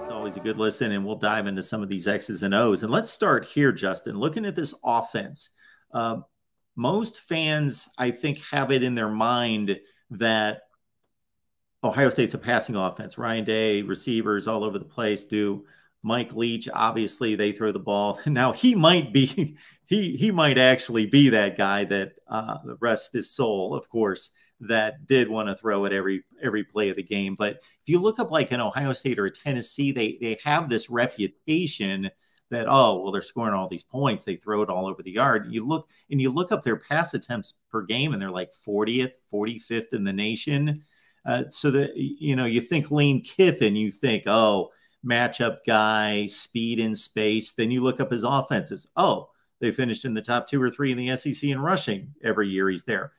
It's always a good listen, and we'll dive into some of these X's and O's. And let's start here, Justin. Looking at this offense, most fans, I think, have it in their mind that Ohio State's a passing offense. Ryan Day, receivers all over the place. Do Mike Leach, obviously, they throw the ball. Now he might be, he might actually be that guy that the rest his soul, of course, that did want to throw it every play of the game. But if you look up like an Ohio State or a Tennessee, they have this reputation that, oh, well, they're scoring all these points. They throw it all over the yard. You look up their pass attempts per game, and they're like 40th, 45th in the nation. So that, you think Lane Kiffin, you think, oh, matchup guy, speed in space. Then you look up his offenses. Oh, they finished in the top 2 or 3 in the SEC in rushing every year he's there.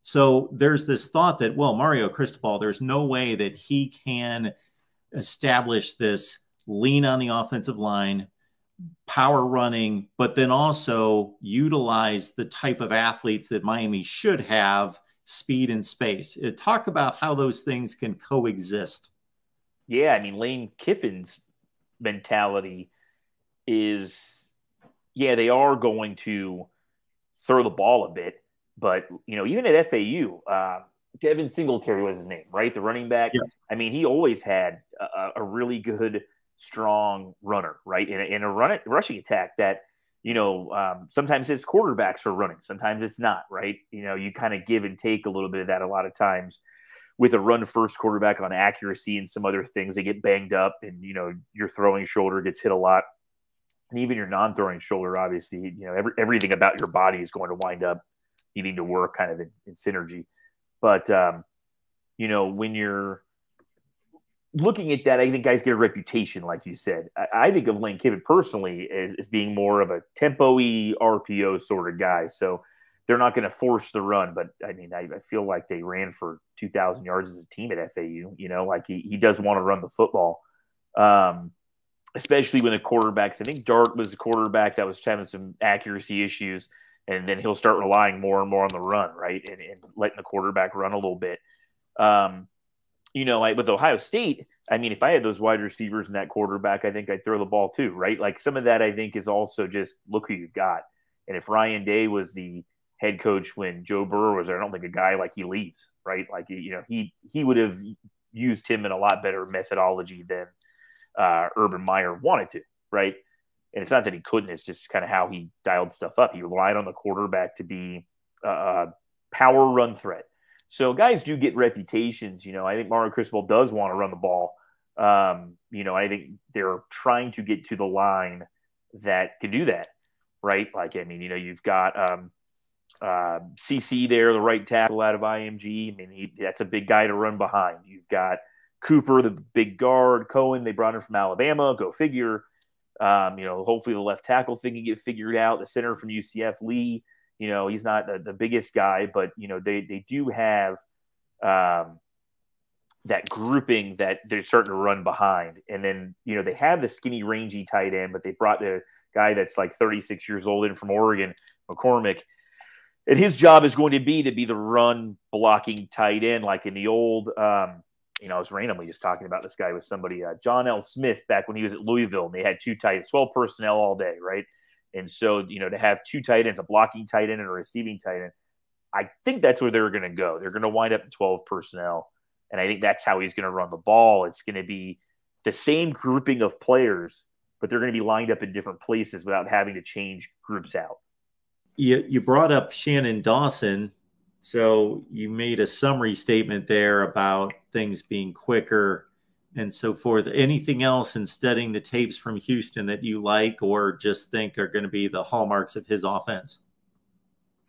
So there's this thought that, well, Mario Cristobal, there's no way that he can establish this lean on the offensive line, power running, but then also utilize the type of athletes that Miami should have, speed and space. Talk about how those things can coexist. Yeah, I mean, Lane Kiffin's mentality is, yeah, they are going to throw the ball a bit, but, even at FAU, Devin Singletary was his name, right? The running back. Yes. I mean, he always had a really good, strong runner, right? In a rushing attack that, sometimes his quarterbacks are running, sometimes it's not, right? You kind of give and take a little bit of that a lot of times with a run-first quarterback on accuracy and some other things. They get banged up, and, your throwing shoulder gets hit a lot. And even your non-throwing shoulder, obviously, everything about your body is going to wind up needing to work kind of in synergy. But, when you're looking at that, I think guys get a reputation, like you said. I think of Lane Kiffin personally as being more of a tempo-y RPO sort of guy. So they're not going to force the run. But, I mean, I feel like they ran for 2,000 yards as a team at FAU. Like he does want to run the football, especially when the quarterbacks – I think Dart was the quarterback that was having some accuracy issues, and then he'll start relying more and more on the run, right, and letting the quarterback run a little bit. With Ohio State, I mean, if I had those wide receivers and that quarterback, I think I'd throw the ball too, right? Like some of that, I think, is also just look who you've got. And if Ryan Day was the head coach when Joe Burrow was there, I don't think a guy like he leaves, right? Like, he would have used him in a lot better methodology than Urban Meyer wanted to, right? And it's not that he couldn't, it's just kind of how he dialed stuff up. He relied on the quarterback to be a power run threat. So guys do get reputations. I think Mario Cristobal does want to run the ball. I think they're trying to get to the line that can do that, right? Like, I mean, you've got CC there, the right tackle out of IMG. I mean, that's a big guy to run behind. You've got Cooper, the big guard. Cohen, they brought him from Alabama. Go figure. Hopefully the left tackle thing can get figured out. The center from UCF, Lee. He's not the biggest guy, but, they do have that grouping that they're starting to run behind. And then, they have the skinny, rangy tight end, but they brought the guy that's like 36 years old in from Oregon, McCormick. And his job is going to be the run blocking tight end, like in the old I was randomly just talking about this guy with somebody, John L. Smith, back when he was at Louisville, and they had 2 tight ends, 12 personnel all day, right? And so, to have 2 tight ends, a blocking tight end and a receiving tight end, I think that's where they're going to go. They're going to wind up in 12 personnel, and I think that's how he's going to run the ball. It's going to be the same grouping of players, but they're going to be lined up in different places without having to change groups out. You brought up Shannon Dawson, so you made a summary statement there about things being quicker and so forth. Anything else in studying the tapes from Houston that you like or just think are going to be the hallmarks of his offense?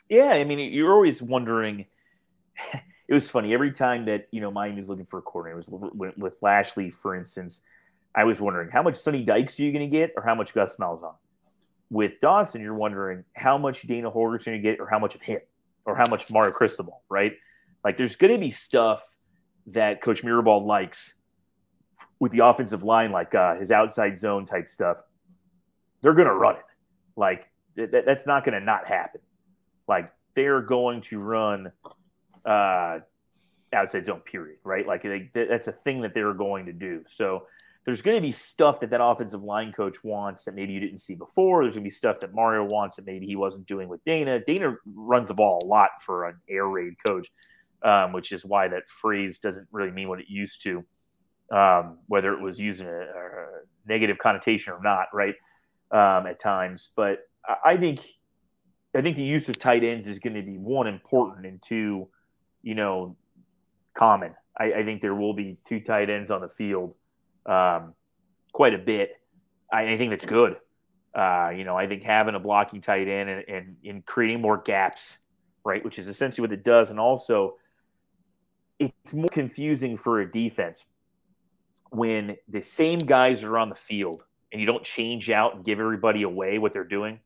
Yeah, I mean, you're always wondering. It was funny every time that Miami was looking for a coordinator. It was with Lashley, for instance. I was wondering how much Sonny Dykes are you going to get, or how much Gus Malzahn. With Dawson, you're wondering how much Dana Holgorsen going to get, or how much of him, or how much Mario Cristobal, right? Like, there's going to be stuff that Coach Mirabal likes with the offensive line, like his outside zone type stuff. They're going to run it. Like, that's not going to not happen. Like, they're going to run outside zone, period, right? Like that's a thing that they're going to do. So there's going to be stuff that offensive line coach wants that maybe you didn't see before. There's going to be stuff that Mario wants that maybe he wasn't doing with Dana. Dana runs the ball a lot for an air raid coach, which is why that phrase doesn't really mean what it used to, whether it was using a negative connotation or not, right, at times. But I think the use of tight ends is going to be, one, important, and two, common. I think there will be 2 tight ends on the field quite a bit. I think that's good. I think having a blocking tight end and creating more gaps, right, which is essentially what it does. And also, it's more confusing for a defense when the same guys are on the field and you don't change out and give everybody away what they're doing,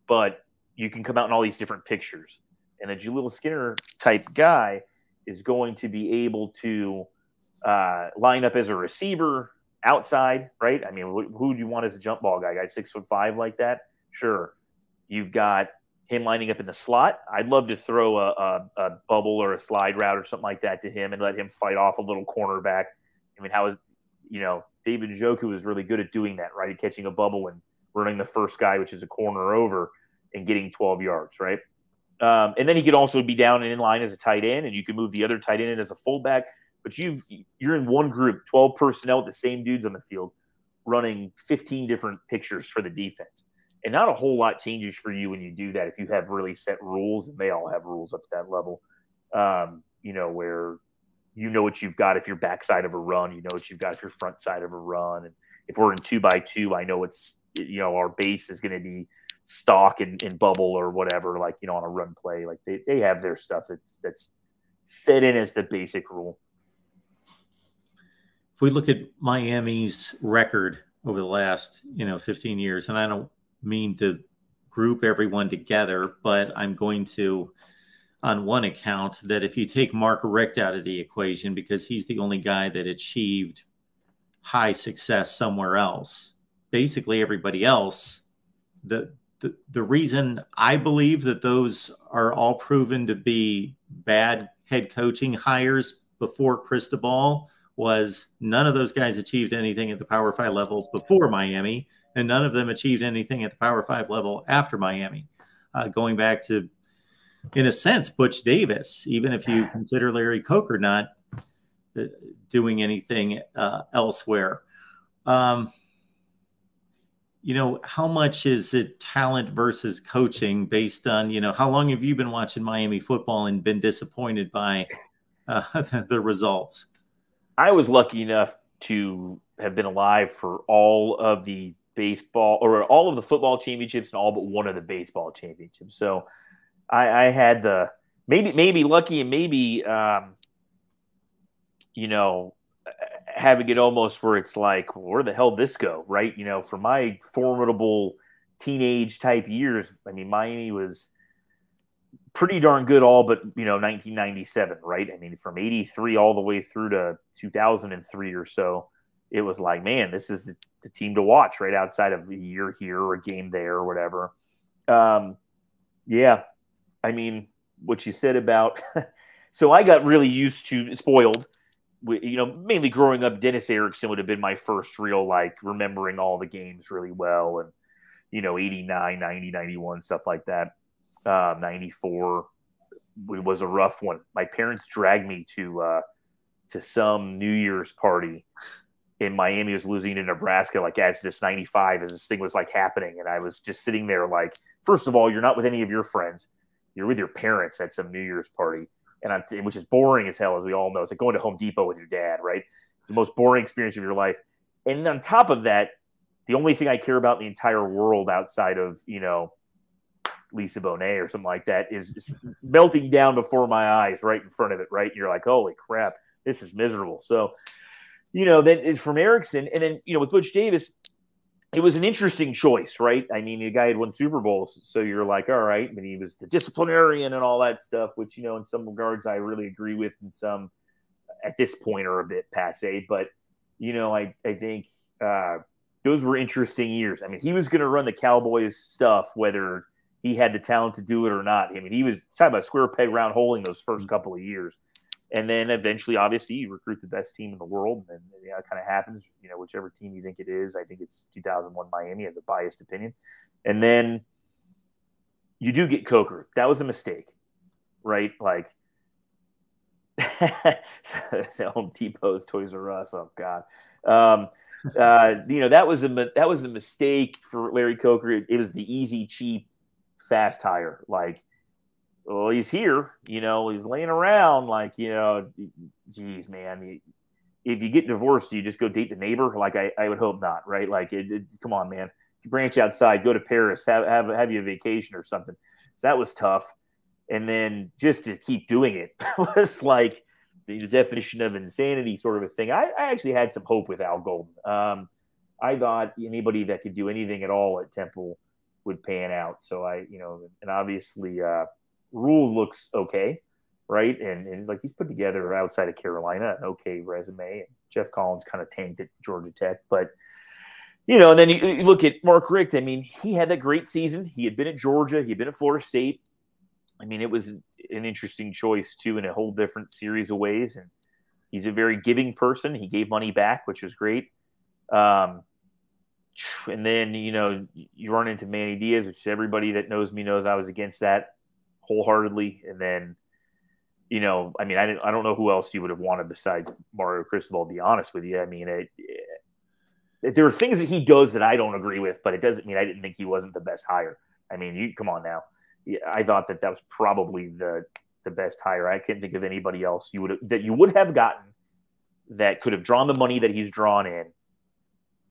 but you can come out in all these different pictures. And a Jaleel Skinner type guy is going to be able to line up as a receiver outside, right? I mean, who do you want as a jump ball guy? 6'5" like that? Sure. You've got him lining up in the slot. I'd love to throw a bubble or a slide route or something like that to him and let him fight off a little cornerback. I mean, David Njoku is really good at doing that, right? Catching a bubble and running the first guy, which is a corner over, and getting 12 yards, right? And then he could also be down and in line as a tight end, and you can move the other tight end in as a fullback. But you're in one group, 12 personnel with the same dudes on the field, running 15 different pictures for the defense. And not a whole lot changes for you when you do that if you have really set rules, and they all have rules up to that level, where you know what you've got if you're backside of a run, you know what you've got if you're front side of a run. And if we're in 2x2, I know our base is going to be stock and bubble or whatever, like, on a run play. Like they have their stuff that's set in as the basic rule. If we look at Miami's record over the last, 15 years, and I don't mean to group everyone together, but I'm going to, on one account, that if you take Mark Richt out of the equation, because he's the only guy that achieved high success somewhere else, basically everybody else, the reason I believe that those are all proven to be bad head coaching hires before Cristobal was none of those guys achieved anything at the Power 5 level before Miami, and none of them achieved anything at the Power 5 level after Miami. Going back to, in a sense, Butch Davis, even if you consider Larry Coker not doing anything elsewhere. How much is it talent versus coaching based on, how long have you been watching Miami football and been disappointed by the results? I was lucky enough to have been alive for all of the baseball or all of the football championships and all but one of the baseball championships. So I had the maybe lucky and maybe, having it almost where it's like, where the hell did this go, right? For my formidable teenage type years, I mean, Miami was pretty darn good all but, 1997, right? I mean, from 83 all the way through to 2003 or so, it was like, man, this is the team to watch, right? Outside of a year here or a game there or whatever. Yeah. I mean, what you said about – so I got really spoiled. Mainly growing up, Dennis Erickson would have been my first real, remembering all the games really well. And, 89, 90, 91, stuff like that. 94 was a rough one. My parents dragged me to some New Year's party in Miami. Was losing to Nebraska, as this 95, as this thing was happening. And I was just sitting there first of all, you're not with any of your friends. You're with your parents at some New Year's party. Which is boring as hell, as we all know. It's like going to Home Depot with your dad, right? It's the most boring experience of your life. And on top of that, the only thing I care about in the entire world outside of, Lisa Bonet or something like that is melting down before my eyes right in front of it, right? You're like, holy crap, this is miserable. So, then it's from Erickson. And then, with Butch Davis, it was an interesting choice, right? I mean, the guy had won Super Bowls, so you're like, all right. But he was the disciplinarian and all that stuff, which, in some regards I really agree with, and some at this point are a bit passé. But, I think those were interesting years. I mean, he was going to run the Cowboys stuff, whether he had the talent to do it or not. I mean, he was talking about square peg round hole in those first couple of years. And then eventually, obviously, you recruit the best team in the world, and it kind of happens. Whichever team you think it is. I think it's 2001 Miami, as a biased opinion. And then you do get Coker. That was a mistake, right? Like Home Depot's Toys R Us. Oh God. That was a mistake for Larry Coker. It was the easy, cheap, fast hire. Like, well, he's here, he's laying around. Like, geez, man, if you get divorced, do you just go date the neighbor? Like, I would hope not, right? Like, come on, man, branch outside, go to Paris, have you a vacation or something. So that was tough. And then just to keep doing it was like the definition of insanity, sort of a thing. I actually had some hope with Al Golden. I thought anybody that could do anything at all at Temple would pan out. So and obviously Rule looks okay, right? And it's like he's put together outside of Carolina an okay resume. And Jeff Collins kind of tanked at Georgia Tech, but and then you look at Mark Richt. I mean, he had that great season. He had been at Georgia. He had been at Florida State. I mean, it was an interesting choice too, in a whole different series of ways. And he's a very giving person. He gave money back, which was great. And then you run into Manny Diaz, which everybody that knows me knows I was against that wholeheartedly. And then I mean, I don't know who else you would have wanted besides Mario Cristobal, to be honest with you. I mean, there are things that he does that I don't agree with, but it doesn't mean I didn't think he wasn't the best hire. I mean, you come on now. I thought that was probably the best hire. I can't think of anybody else you would have gotten that could have drawn the money that he's drawn in